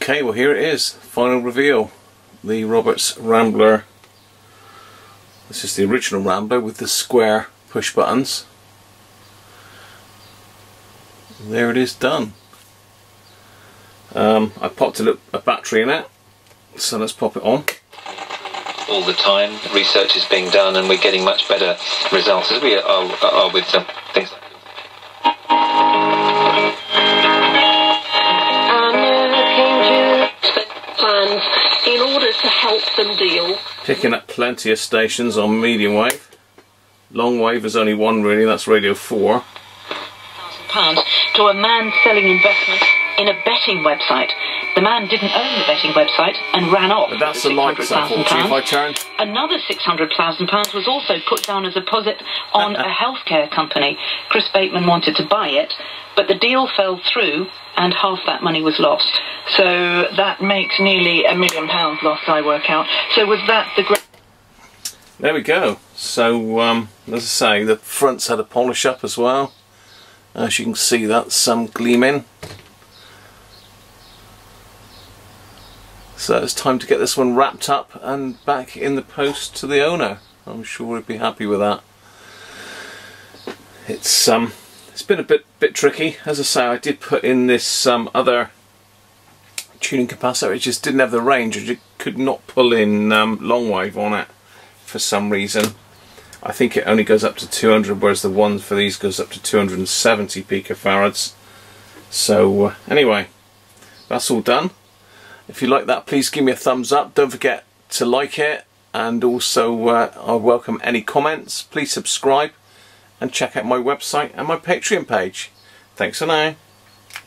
Okay, well here it is, final reveal. The Roberts Rambler. This is the original Rambler with the square push buttons. There it is, done. I popped a battery in it, so let's pop it on. All the time, research is being done and we're getting much better results as we are with things like plans in order to help them deal. Picking up plenty of stations on medium wave. Long wave is only one really, that's Radio 4. £1,000 to a man selling investment in a betting website. The man didn't own the betting website and ran off. But that's the lights, unfortunately, if I turn. Another £600,000 was also put down as a deposit on a healthcare company. Chris Bateman wanted to buy it, but the deal fell through and half that money was lost. So that makes nearly £1 million lost, I work out. So was that the great... There we go. So, as I say, the front's had a polish up as well. As you can see, that's some gleaming. So it's time to get this one wrapped up and back in the post to the owner. I'm sure he'd be happy with that. It's been a bit tricky. As I say, I did put in this other tuning capacitor. It just didn't have the range. I could not pull in long wave on it for some reason. I think it only goes up to 200, whereas the one for these goes up to 270 picofarads. So anyway, that's all done. If you like that, please give me a thumbs up. Don't forget to like it, and also I welcome any comments. Please subscribe and check out my website and my Patreon page. Thanks for now.